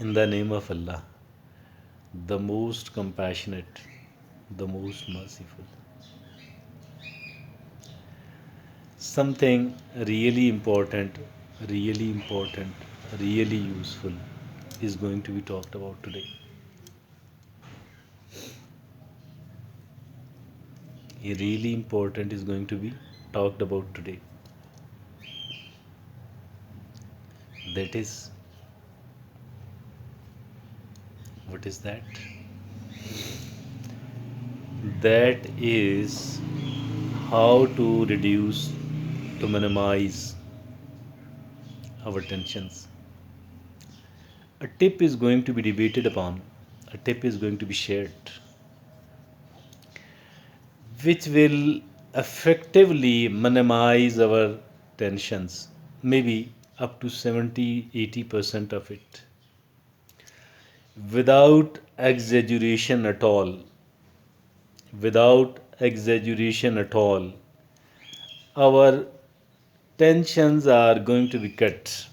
In the name of Allah, the most compassionate, the most merciful. Something really important, really useful is going to be talked about today. Really important is going to be talked about today. That is, what is that? That is how to reduce, to minimize our tensions. A tip is going to be debated upon, a tip is going to be shared, which will effectively minimize our tensions, maybe up to 70-80% of it, without exaggeration at all. Without exaggeration at all, our tensions are going to be cut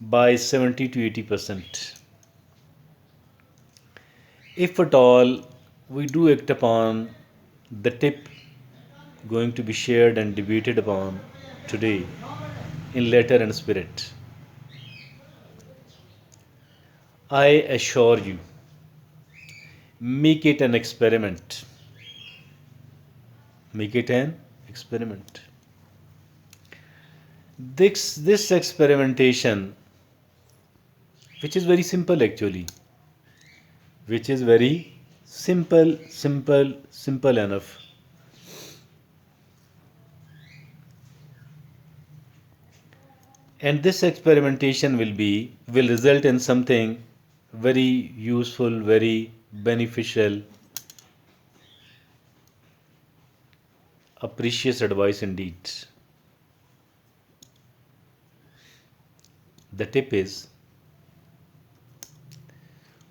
by 70 to 80%. If at all we do act upon the tip going to be shared and debated upon today in letter and spirit, I assure you, make it an experiment. Make it an experiment. This experimentation, which is very simple actually, which is very simple enough. And this experimentation will result in something very useful, very beneficial, a precious advice indeed. The tip is,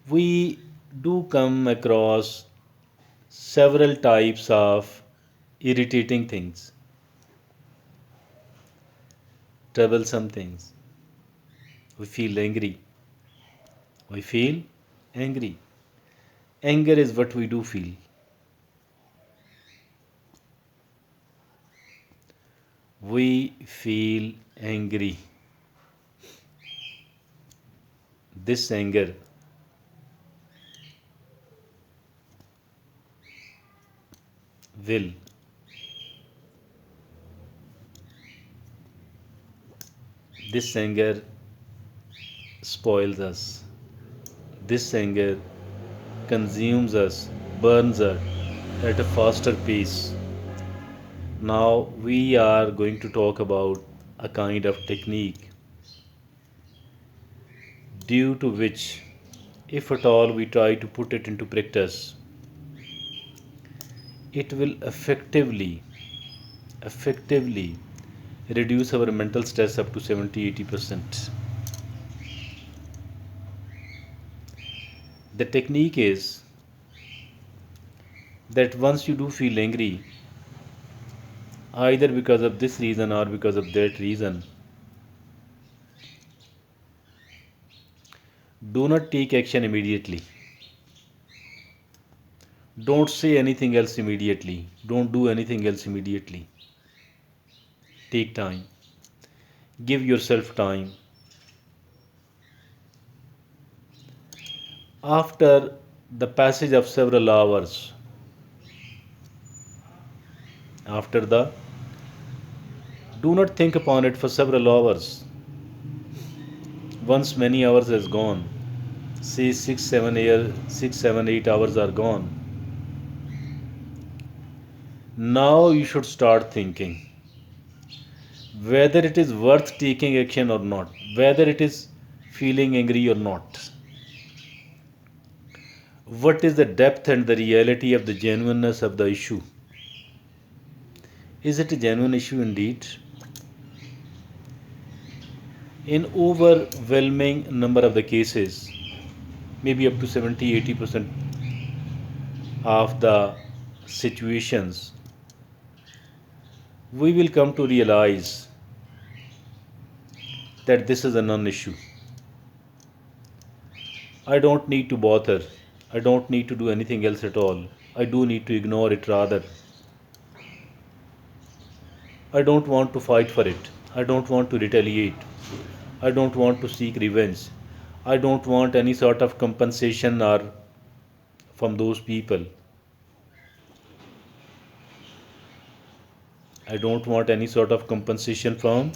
we do come across several types of irritating things, troublesome things. We feel angry. We feel angry. Anger is what we do feel. We feel angry. This anger will this anger spoils us. This anger consumes us, burns us at a faster pace. Now we are going to talk about a kind of technique due to which, if at all we try to put it into practice, it will effectively reduce our mental stress up to 70-80%. The technique is that once you do feel angry, either because of this reason or because of that reason, do not take action immediately. Don't say anything else immediately. Don't do anything else immediately. Take time. Give yourself time. After the passage of several hours, after the do not think upon it for several hours. Once many hours has gone, say 6, 7, 8 hours are gone. Now you should start thinking whether it is worth taking action or not, whether it is feeling angry or not. What is the depth and the reality of the genuineness of the issue? Is it a genuine issue indeed? In overwhelming number of the cases, maybe up to 70-80% of the situations, we will come to realize that this is a non issue. I don't need to bother. I don't need to do anything else at all. I do need to ignore it rather. I don't want to fight for it. I don't want to retaliate. I don't want to seek revenge. I don't want any sort of compensation or from those people. I don't want any sort of compensation from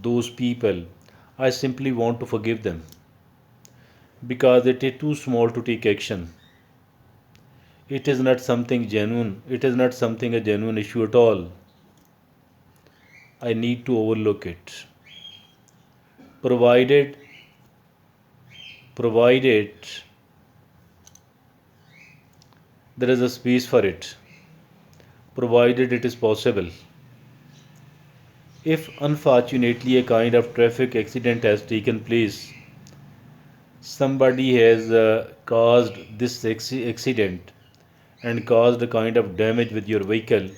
those people. I simply want to forgive them because it is too small to take action. It is not something genuine. It is not something a genuine issue at all. I need to overlook it. Provided, provided there is a space for it. Provided it is possible. If unfortunately a kind of traffic accident has taken place, somebody has caused this accident and caused a kind of damage with your vehicle,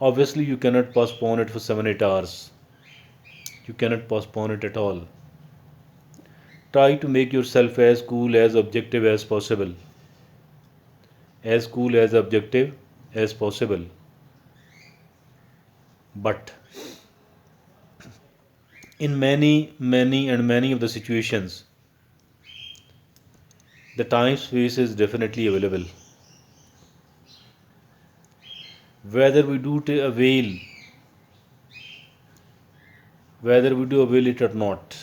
obviously you cannot postpone it for 7 8 hours. You cannot postpone it at all. Try to make yourself as cool as objective as possible. As cool as objective as possible. But in many of the situations, the time space is definitely available. Whether we do avail, whether we do avail it or not,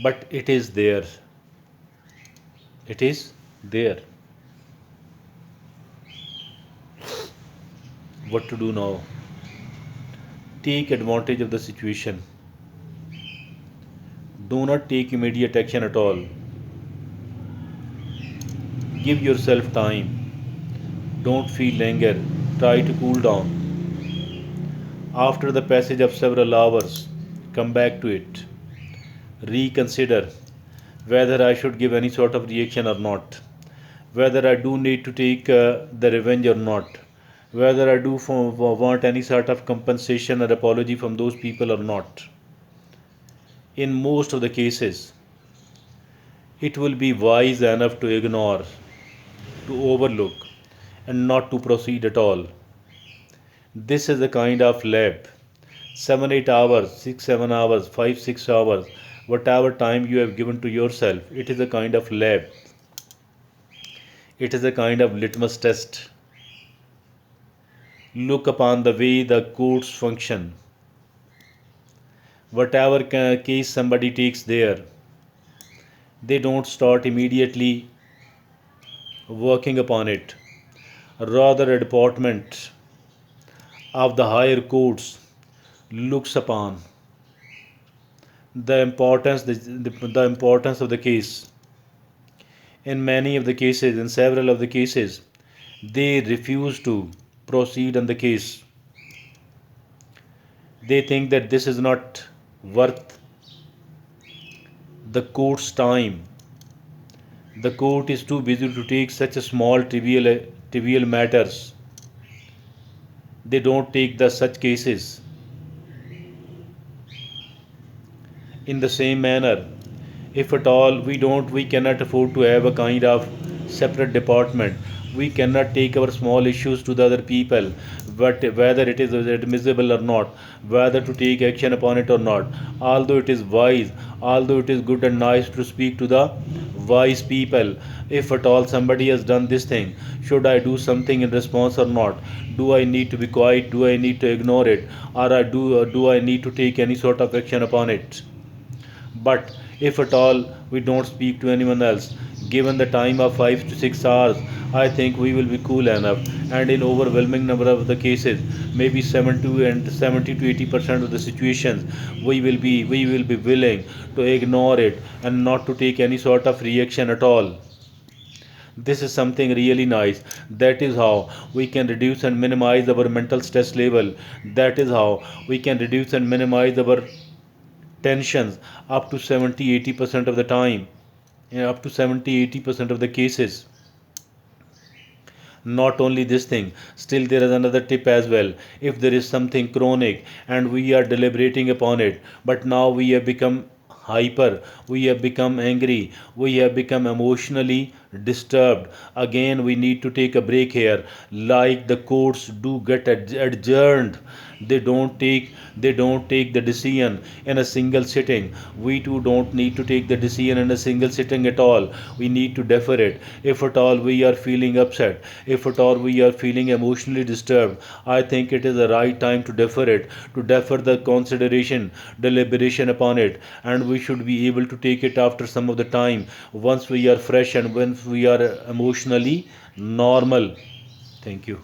but it is there. It is there. What to do now? Take advantage of the situation. Do not take immediate action at all. Give yourself time. Don't feel anger. Try to cool down. After the passage of several hours, come back to it. Reconsider whether I should give any sort of reaction or not, whether I do need to take the revenge or not, whether I do want any sort of compensation or apology from those people or not. In most of the cases, it will be wise enough to ignore, to overlook, and not to proceed at all. This is a kind of lab. 7 8 hours, 6 7 hours, 5 6 hours, whatever time you have given to yourself, it is a kind of lab. It is a kind of litmus test. Look upon the way the courts function. Whatever case somebody takes there, they don't start immediately working upon it. Rather, a department of the higher courts looks upon the importance of the case. In many of the cases, in several of the cases, they refuse to proceed on the case. They think that this is not worth the court's time. The court is too busy to take such a small trivial matters. They don't take the such cases. In the same manner, if at all we cannot afford to have a kind of separate department. We cannot take our small issues to the other people, but whether it is admissible or not, whether to take action upon it or not. Although it is wise, although it is good and nice to speak to the wise people, if at all somebody has done this thing, should I do something in response or not? Do I need to be quiet? Do I need to ignore it? Or do I need to take any sort of action upon it? But if at all we don't speak to anyone else, given the time of 5 to 6 hours, I think we will be cool enough. And in overwhelming number of the cases, maybe 70 to 80% of the situations, we will be willing to ignore it and not to take any sort of reaction at all. This is something really nice. That is how we can reduce and minimize our mental stress level. That is how we can reduce and minimize our tensions up to 70 80% of the time. Up to 70 80% of the cases. Not only this thing, still there is another tip as well. If there is something chronic and we are deliberating upon it, but now we have become hyper, we have become angry, we have become emotionally disturbed, again we need to take a break here. Like the courts do get adjourned, they don't take the decision in a single sitting. We too don't need to take the decision in a single sitting at all. We need to defer it. If at all we are feeling upset, if at all we are feeling emotionally disturbed, I think it is the right time to defer it, to defer the consideration, deliberation upon it, and we should be able to take it after some of the time, once we are fresh and once we are emotionally normal. Thank you.